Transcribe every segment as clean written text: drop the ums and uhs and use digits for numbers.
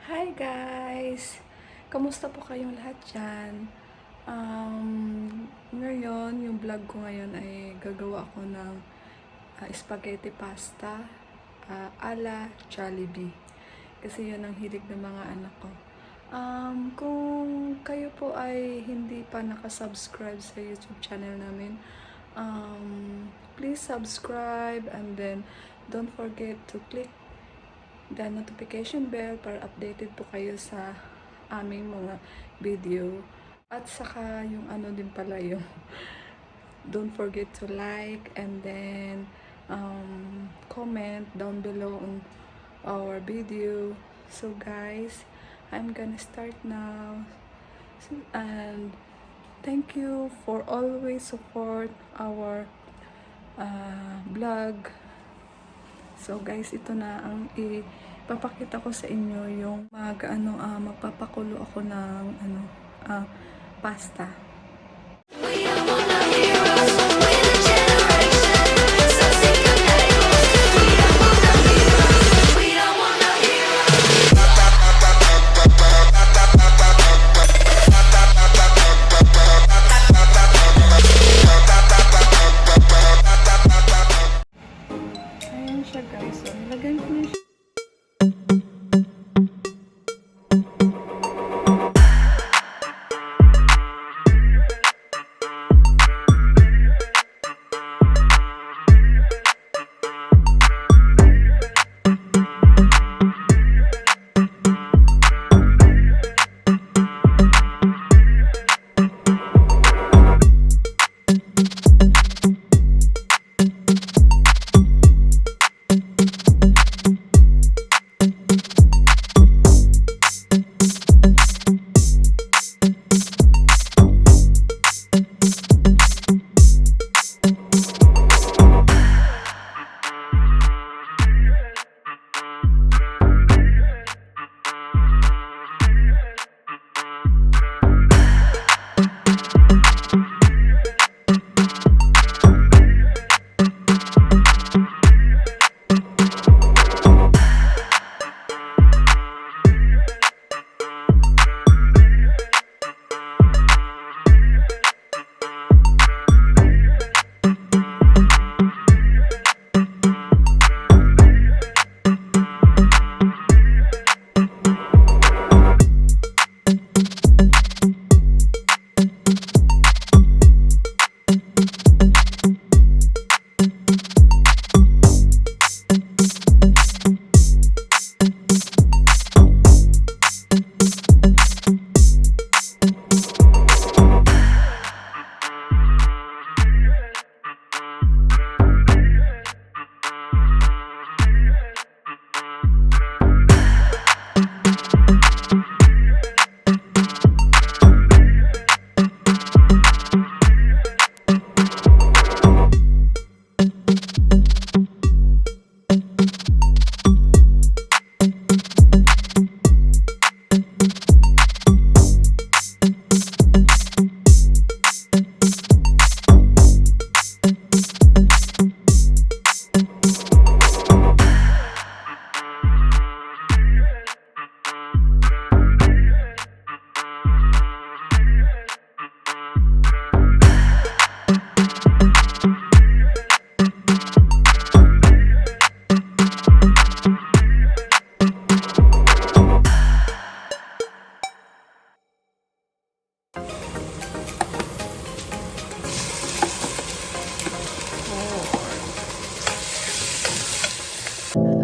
Hi guys! Kamusta po kayong lahat dyan? Ngayon, yung vlog ko ngayon ay gagawa ako ng spaghetti pasta ala Jollibee. Kasi yun ang hilig ng mga anak ko. Kung kayo po ay hindi pa nakasubscribe sa YouTube channel namin, please subscribe and then don't forget to click the notification bell para updated po kayo sa aming mga video. At saka yung ano din pala yung don't forget to like and then comment down below on our video. So guys, I'm gonna start now. And thank you for always support our vlog. So guys, ito na ang ipapakita ko sa inyo yung magpapakulo ako ng pasta. We are one of heroes, we're the generation, so sick of labels. We are one of heroes, we are one of heroes. Ayan siya guys, so nilagay ko na siya.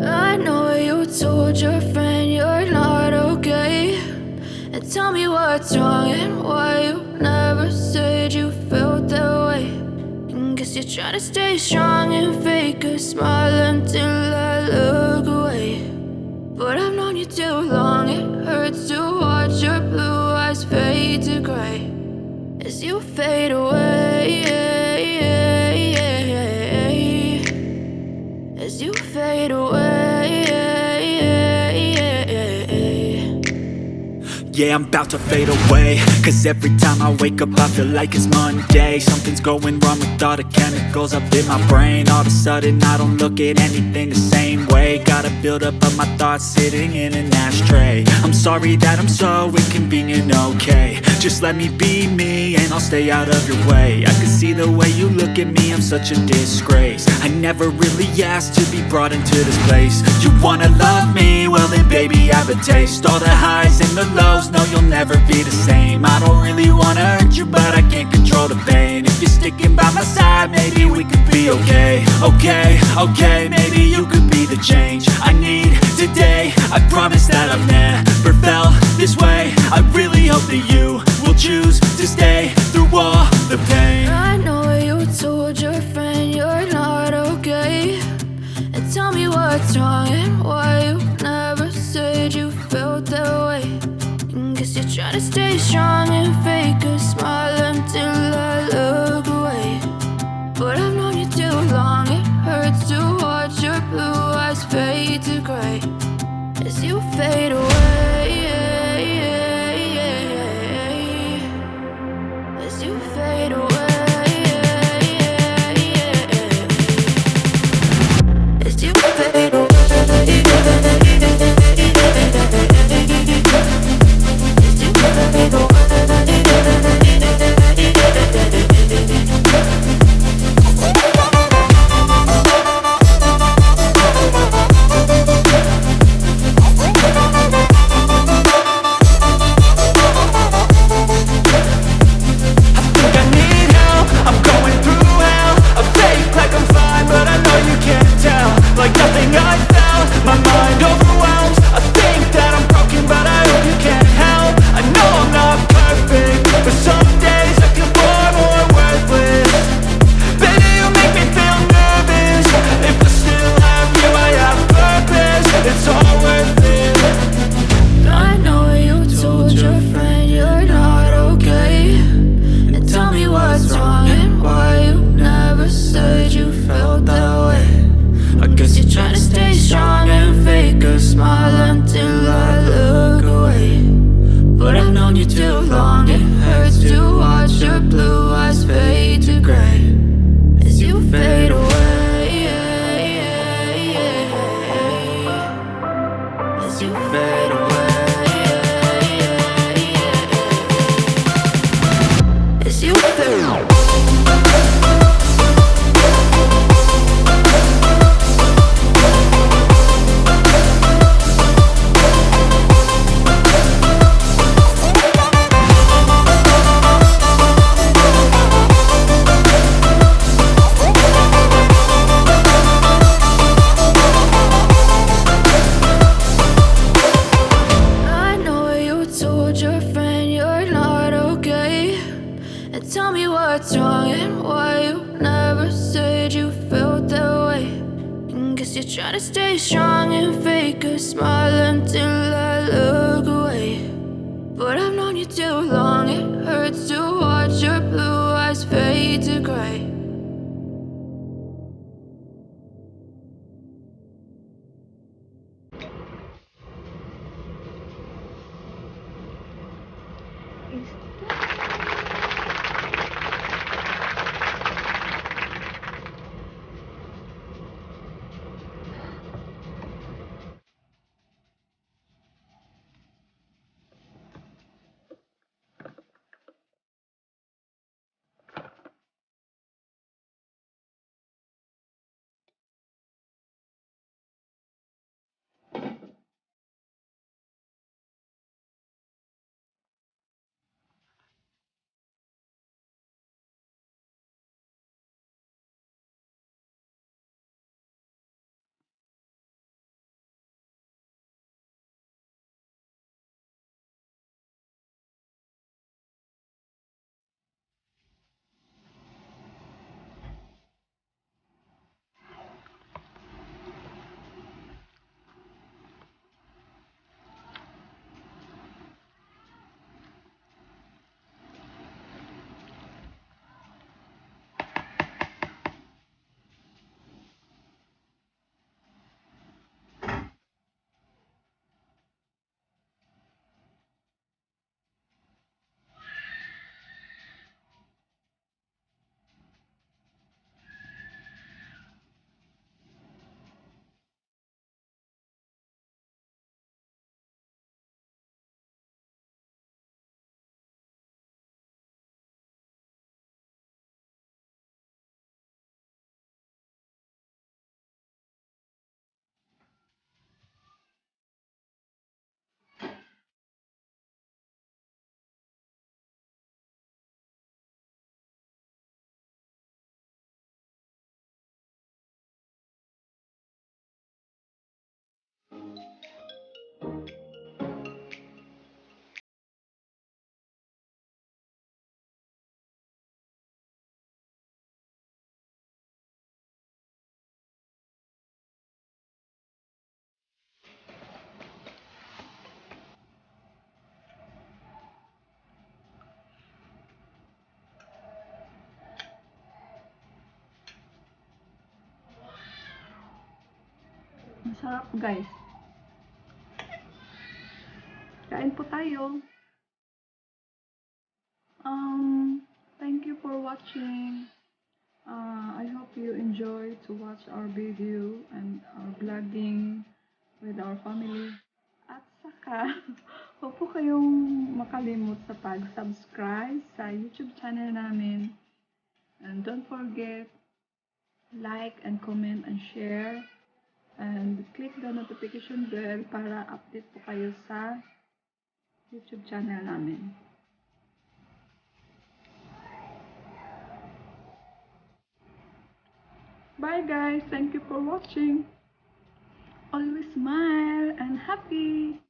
I know you told your friend you're not okay, and tell me what's wrong and why you never said you felt that way. And guess you're trying to stay strong and fake a smile until I look away. But I've known you too long, it hurts to watch your blue eyes fade to gray as you fade away, as you fade away. Yeah, I'm about to fade away, cause every time I wake up I feel like it's Monday. Something's going wrong with all the chemicals up in my brain. All of a sudden I don't look at anything the same way. Got a build up of my thoughts sitting in an ashtray. I'm sorry that I'm so inconvenient, okay? Just let me be me and I'll stay out of your way. I can see the way you look at me, I'm such a disgrace. I never really asked to be brought into this place. You wanna love me? Well then baby, have a taste. All the highs and the lows, no you'll never be the same. I don't really wanna hurt you, but I can't control the pain. If you're sticking by my side, maybe we could be okay. Okay, maybe you could be the change I need today. I promise that I've never felt this way. I really hope that you will choose to stay through all the pain. I know you told your friend you're not okay, and tell me what's wrong and why you never said you felt that way. And guess you're trying to stay strong and fake a smile until I look away. But I've known you too long, it hurts to watch your blue eyes fade to gray as you fade away, as you fade away, as you fade away, as you fade away. Like nothing I felt, my mind overwhelms. I think that I'm broken, but I hope you can't help. I know I'm not perfect, but some days I feel far more worthless. Baby, you make me feel nervous. If I still have you, I have purpose. It's all worth it. I know you told your friend you're not okay, and tell me what's wrong and why you never said you felt that way. I guess you're trying to stay strong and fake a smile until I look away. But I've known you too long, it hurts to watch your blue eyes fade to gray as you fade away, as you fade away, as you fade away. Tell me what's wrong and why you never said you felt that way. And guess you're trying to stay strong and fake a smile until I look away. But I've known you too long, it hurts to watch your blue eyes fade to gray. Masarap guys. Kain po tayo. Thank you for watching. I hope you enjoy to watch our video and our vlogging with our family. At saka, huwag po kayong makalimot sa pag-subscribe sa YouTube channel namin. And don't forget, like and comment and share. And click the notification bell para update po kayo sa YouTube channel namin. Bye guys, thank you for watching. Always smile and happy.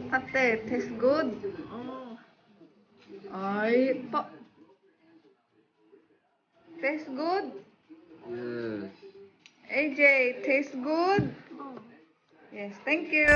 Ate, tastes good. Ay, po. Tastes good. Yes. AJ, tastes good. Yes, thank you.